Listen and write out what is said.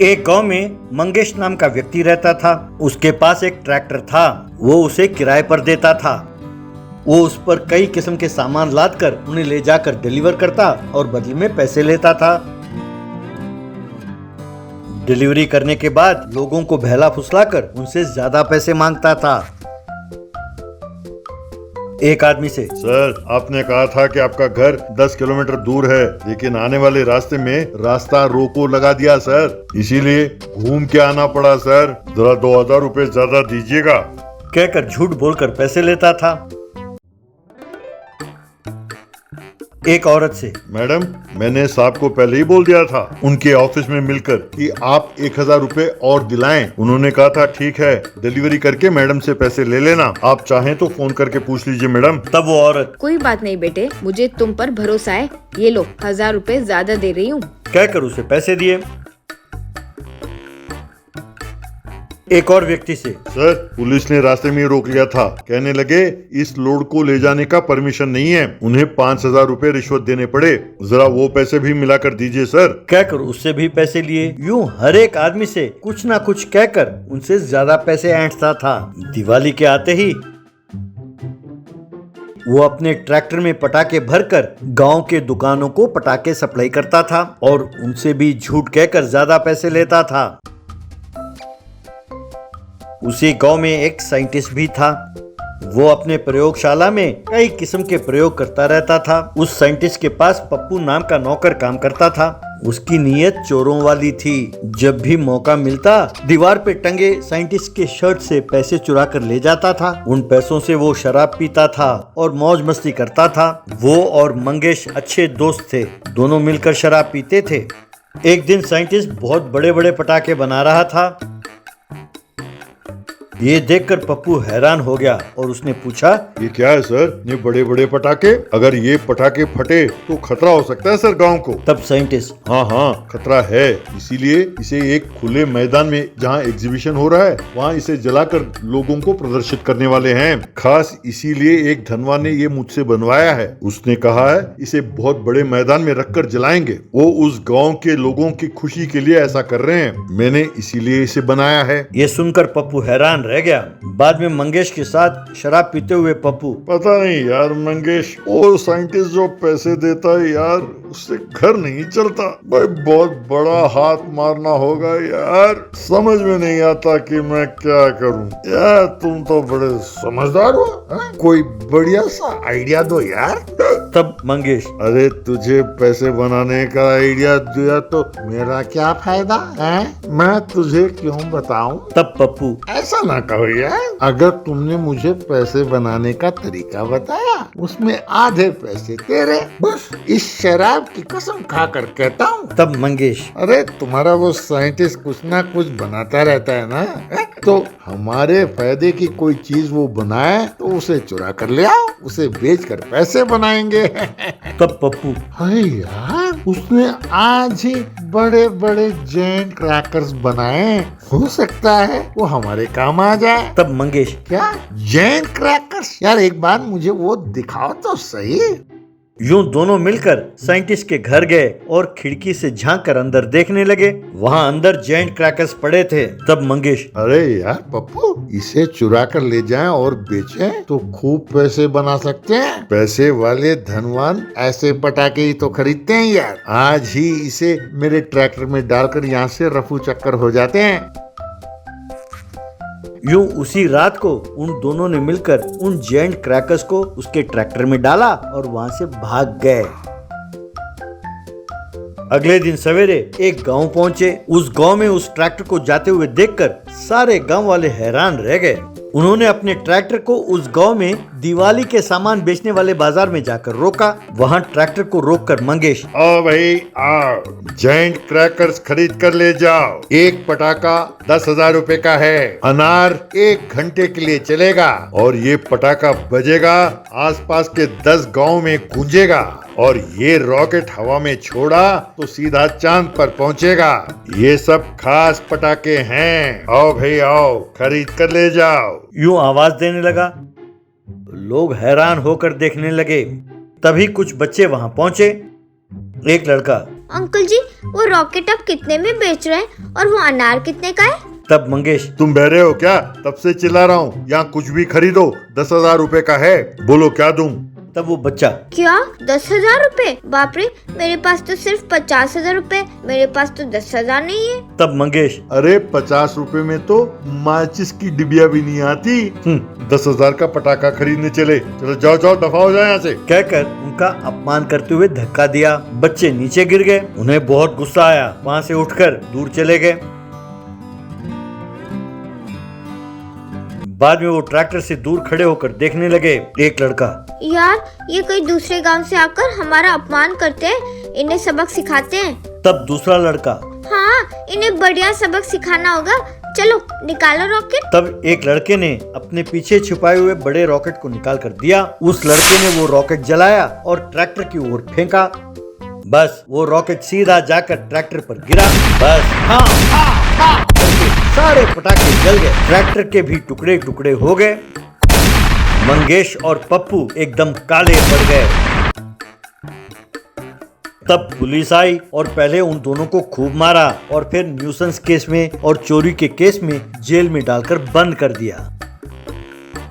एक गांव में मंगेश नाम का व्यक्ति रहता था। उसके पास एक ट्रैक्टर था। वो उसे किराए पर देता था। वो उस पर कई किस्म के सामान लादकर उन्हें ले जाकर डिलीवर करता और बदले में पैसे लेता था। डिलीवरी करने के बाद लोगों को बहला फुसलाकर उनसे ज्यादा पैसे मांगता था। एक आदमी से, सर, आपने कहा था कि आपका घर 10 किलोमीटर दूर है, लेकिन आने वाले रास्ते में रास्ता रोको लगा दिया सर, इसीलिए घूम के आना पड़ा सर। जरा 2000 रुपए ज्यादा दीजिएगा, कहकर झूठ बोलकर पैसे लेता था। एक औरत से, मैडम, मैंने साहब को पहले ही बोल दिया था उनके ऑफिस में मिलकर कि आप 1000 रुपए और दिलाएं। उन्होंने कहा था ठीक है, डिलीवरी करके मैडम से पैसे ले लेना। आप चाहें तो फोन करके पूछ लीजिए मैडम। तब वो औरत, कोई बात नहीं बेटे, मुझे तुम पर भरोसा है, ये लो 1000 रुपए ज्यादा दे रही हूँ, कहकर उसे पैसे दिए। एक और व्यक्ति से, सर, पुलिस ने रास्ते में रोक लिया था, कहने लगे इस लोड को ले जाने का परमिशन नहीं है, उन्हें 5000 रुपए रिश्वत देने पड़े, जरा वो पैसे भी मिलाकर दीजिए सर, कहकर उससे भी पैसे लिए। यूं हर एक आदमी से कुछ ना कुछ कहकर उनसे ज्यादा पैसे ऐंठता था। दिवाली के आते ही वो अपने ट्रैक्टर में पटाखे भरकर गांव के दुकानों को पटाखे सप्लाई करता था और उनसे भी झूठ कहकर ज्यादा पैसे लेता था। उसी गांव में एक साइंटिस्ट भी था। वो अपने प्रयोगशाला में कई किस्म के प्रयोग करता रहता था। उस साइंटिस्ट के पास पप्पू नाम का नौकर काम करता था। उसकी नीयत चोरों वाली थी। जब भी मौका मिलता दीवार पे टंगे साइंटिस्ट के शर्ट से पैसे चुरा कर ले जाता था। उन पैसों से वो शराब पीता था और मौज मस्ती करता था। वो और मंगेश अच्छे दोस्त थे, दोनों मिलकर शराब पीते थे। एक दिन साइंटिस्ट बहुत बड़े बड़े पटाखे बना रहा था। ये देखकर पप्पू हैरान हो गया और उसने पूछा, ये क्या है सर, ये बड़े बड़े पटाखे? अगर ये पटाखे फटे तो खतरा हो सकता है सर गांव को। तब साइंटिस्ट, हाँ, खतरा है, इसीलिए इसे एक खुले मैदान में जहाँ एग्जीबिशन हो रहा है वहाँ इसे जलाकर लोगों को प्रदर्शित करने वाले हैं। खास इसीलिए एक धनवान ने ये मुझसे बनवाया है। उसने कहा है इसे बहुत बड़े मैदान में रखकर जलाएंगे। वो उस गाँव के लोगों की खुशी के लिए ऐसा कर रहे हैं। मैंने इसीलिए इसे बनाया है। ये सुनकर पप्पू हैरान रह गया। बाद में मंगेश के साथ शराब पीते हुए पप्पू, पता नहीं यार मंगेश, वो साइंटिस्ट जो पैसे देता है यार, उससे घर नहीं चलता भाई, बहुत बड़ा हाथ मारना होगा यार, समझ में नहीं आता कि मैं क्या करूं। यार तुम तो बड़े समझदार हो, कोई बढ़िया सा आइडिया दो यार। तब मंगेश, अरे तुझे पैसे बनाने का आइडिया दिया तो मेरा क्या फायदा है, मैं तुझे क्यों बताऊं। तब पप्पू, ऐसा ना कहो यार, अगर तुमने मुझे पैसे बनाने का तरीका बताया उसमें आधे पैसे तेरे, बस इस शराब की कसम खाकर कहता हूँ। तब मंगेश, अरे तुम्हारा वो साइंटिस्ट कुछ ना कुछ बनाता रहता है ना, तो हमारे फायदे की कोई चीज वो बनाए तो उसे चुरा कर ले आओ, उसे बेचकर पैसे बनाएंगे। तब पप्पू, अरे यार, उसने आज ही बड़े बड़े जैन क्रैकर्स बनाए, हो सकता है वो हमारे काम आ जाए। तब मंगेश, क्या जैन क्रैकर्स? यार एक बार मुझे वो दिखाओ तो सही। यूं दोनों मिलकर साइंटिस्ट के घर गए और खिड़की से झांक कर अंदर देखने लगे। वहाँ अंदर जैंट क्रैकर्स पड़े थे। तब मंगेश, अरे यार पप्पू, इसे चुरा कर ले जाएं और बेचें तो खूब पैसे बना सकते हैं। पैसे वाले धनवान ऐसे पटाखे ही तो खरीदते हैं यार। आज ही इसे मेरे ट्रैक्टर में डालकर यहाँ से रफू चक्कर हो जाते हैं। यूं उसी रात को उन दोनों ने मिलकर उन जैंट क्रैकर्स को उसके ट्रैक्टर में डाला और वहां से भाग गए। अगले दिन सवेरे एक गांव पहुंचे। उस गांव में उस ट्रैक्टर को जाते हुए देखकर सारे गांव वाले हैरान रह गए। उन्होंने अपने ट्रैक्टर को उस गांव में दिवाली के सामान बेचने वाले बाजार में जाकर रोका। वहां ट्रैक्टर को रोककर मंगेश, आओ भाई आओ, जैंट क्रैकर्स खरीद कर ले जाओ। एक पटाखा 10,000 रुपए का है। अनार 1 घंटे के लिए चलेगा और ये पटाखा बजेगा, आसपास के 10 गांव में गूंजेगा और ये रॉकेट हवा में छोड़ा तो सीधा चांद पर पहुंचेगा। ये सब खास पटाखे हैं। आओ भाई आओ, खरीद कर ले जाओ। यूं आवाज देने लगा। लोग हैरान होकर देखने लगे। तभी कुछ बच्चे वहां पहुंचे। एक लड़का, अंकल जी वो रॉकेट आप कितने में बेच रहे हैं और वो अनार कितने का है? तब मंगेश, तुम बहरे हो क्या? तब से चिल्ला रहा हूँ, यहाँ कुछ भी खरीदो 10,000 रुपए का है, बोलो क्या दूं? तब वो बच्चा, क्या 10,000 रुपए? बाप रे, मेरे पास तो सिर्फ 50,000 रुपए, मेरे पास तो 10,000 नहीं है। तब मंगेश, अरे 50 रुपए में तो माचिस की डिबिया भी नहीं आती। 10,000 का पटाखा खरीदने चले, चलो जाओ जाओ दफा हो जाए यहाँ से। कहकर उनका अपमान करते हुए धक्का दिया। बच्चे नीचे गिर गए। उन्हें बहुत गुस्सा आया, वहाँ से उठकर दूर चले गए। बाद में वो ट्रैक्टर से दूर खड़े होकर देखने लगे। एक लड़का, यार ये कोई दूसरे गांव से आकर हमारा अपमान करते हैं, इन्हें सबक सिखाते हैं। तब दूसरा लड़का, हाँ इन्हें बढ़िया सबक सिखाना होगा, चलो निकालो रॉकेट। तब एक लड़के ने अपने पीछे छुपाए हुए बड़े रॉकेट को निकाल कर दिया। उस लड़के ने वो रॉकेट जलाया और ट्रैक्टर की ओर फेंका। बस वो रॉकेट सीधा जाकर ट्रैक्टर पर गिरा। बस करके सारे पटाखे जल गए। ट्रैक्टर के भी टुकड़े टुकड़े हो गए। मंगेश और पप्पू एकदम काले पड़ गए। तब पुलिस आई और पहले उन दोनों को खूब मारा और फिर न्यूसेंस केस में और चोरी के केस में जेल में डालकर बंद कर दिया।